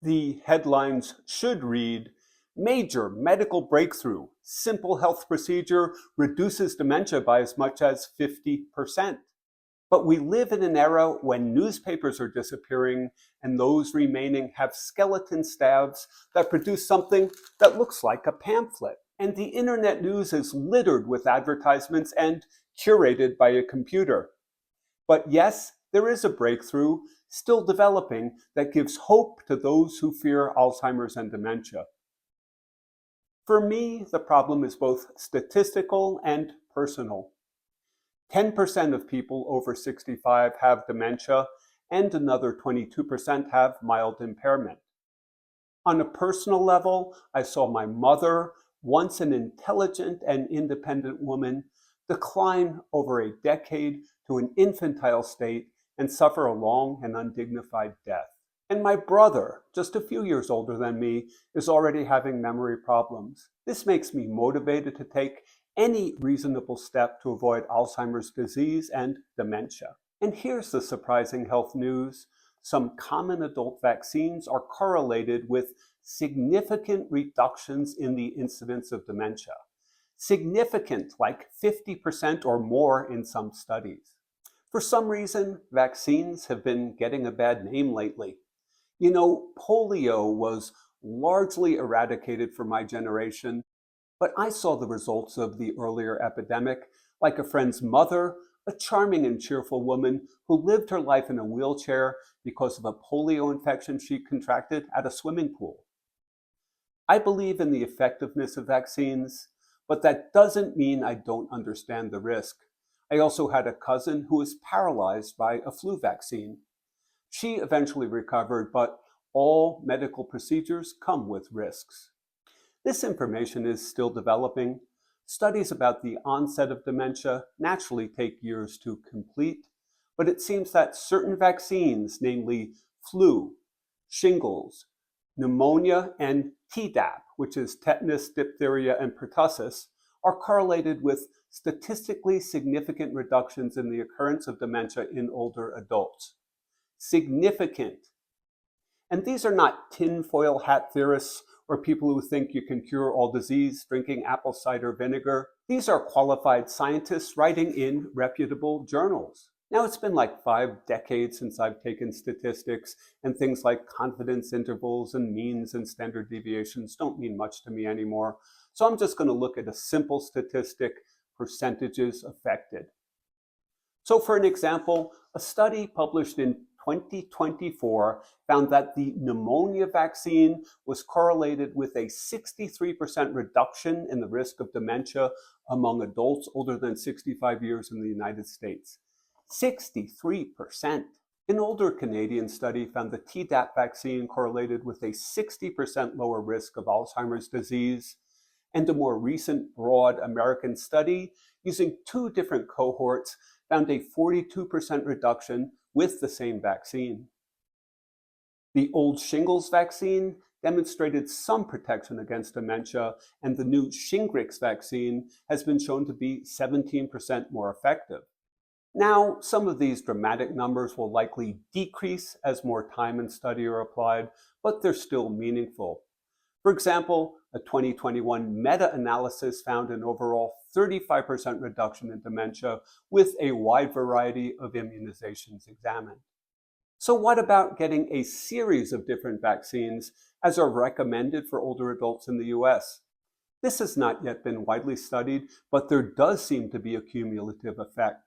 The headlines should read, Major medical breakthrough. Simple health procedure reduces dementia by as much as 50%. But we live in an era when newspapers are disappearing and those remaining have skeleton staffs that produce something that looks like a pamphlet. And the internet news is littered with advertisements and curated by a computer. But yes, there is a breakthrough still developing that gives hope to those who fear Alzheimer's and dementia. For me, the problem is both statistical and personal. 10% of people over 65 have dementia, and another 22% have mild impairment. On a personal level, I saw my mother, once an intelligent and independent woman, decline over a decade to an infantile state and suffer a long and undignified death. And my brother, just a few years older than me, is already having memory problems. This makes me motivated to take any reasonable step to avoid Alzheimer's disease and dementia. And here's the surprising health news. Some common adult vaccines are correlated with significant reductions in the incidence of dementia. Significant, like 50% or more in some studies. For some reason, vaccines have been getting a bad name lately. You know, polio was largely eradicated for my generation, but I saw the results of the earlier epidemic, like a friend's mother, a charming and cheerful woman who lived her life in a wheelchair because of a polio infection she contracted at a swimming pool. I believe in the effectiveness of vaccines, but that doesn't mean I don't understand the risk. I also had a cousin who was paralyzed by a flu vaccine. She eventually recovered, but all medical procedures come with risks. This information is still developing. Studies about the onset of dementia naturally take years to complete, but it seems that certain vaccines, namely flu, shingles, pneumonia, and Tdap, which is tetanus, diphtheria, and pertussis, are correlated with statistically significant reductions in the occurrence of dementia in older adults. Significant. And these are not tinfoil hat theorists or people who think you can cure all disease drinking apple cider vinegar. These are qualified scientists writing in reputable journals. Now, it's been like 5 decades since I've taken statistics, and things like confidence intervals and means and standard deviations don't mean much to me anymore. So I'm just going to look at a simple statistic, percentages affected. So for an example, a study published in 2024 found that the pneumonia vaccine was correlated with a 63% reduction in the risk of dementia among adults older than 65 years in the United States. 63%. An older Canadian study found the Tdap vaccine correlated with a 60% lower risk of Alzheimer's disease, and a more recent broad American study using 2 different cohorts found a 42% reduction with the same vaccine. The old shingles vaccine demonstrated some protection against dementia, and the new Shingrix vaccine has been shown to be 17% more effective. Now, some of these dramatic numbers will likely decrease as more time and study are applied, but they're still meaningful. For example, a 2021 meta-analysis found an overall 35% reduction in dementia with a wide variety of immunizations examined. So what about getting a series of different vaccines as are recommended for older adults in the US? This has not yet been widely studied, but there does seem to be a cumulative effect.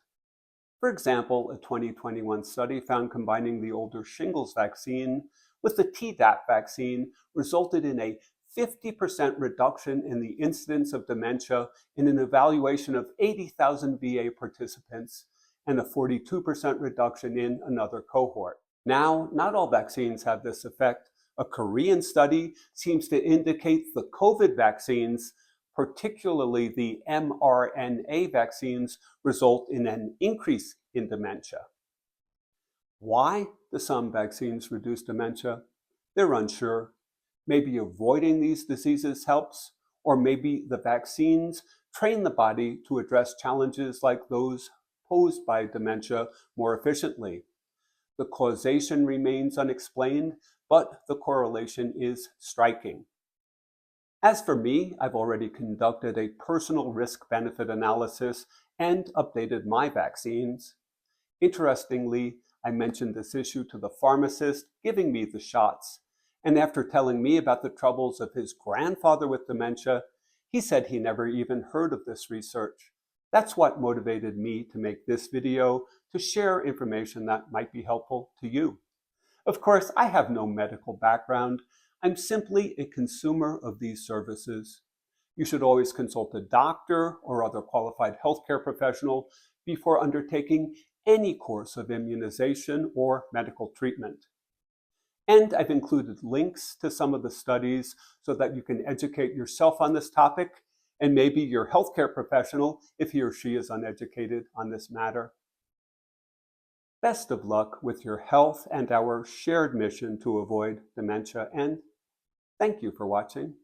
For example, a 2021 study found combining the older shingles vaccine with the Tdap vaccine resulted in a 50% reduction in the incidence of dementia in an evaluation of 80,000 VA participants and a 42% reduction in another cohort. Now, not all vaccines have this effect. A Korean study seems to indicate the COVID vaccines, particularly the mRNA vaccines, result in an increase in dementia. Why do some vaccines reduce dementia? They're unsure. Maybe avoiding these diseases helps, or maybe the vaccines train the body to address challenges like those posed by dementia more efficiently. The causation remains unexplained, but the correlation is striking. As for me, I've already conducted a personal risk-benefit analysis and updated my vaccines. Interestingly, I mentioned this issue to the pharmacist giving me the shots, and after telling me about the troubles of his grandfather with dementia, he said he never even heard of this research. That's what motivated me to make this video, to share information that might be helpful to you. Of course, I have no medical background. I'm simply a consumer of these services. You should always consult a doctor or other qualified healthcare professional before undertaking any course of immunization or medical treatment. And I've included links to some of the studies so that you can educate yourself on this topic, and maybe your healthcare professional if he or she is uneducated on this matter. Best of luck with your health and our shared mission to avoid dementia, and thank you for watching.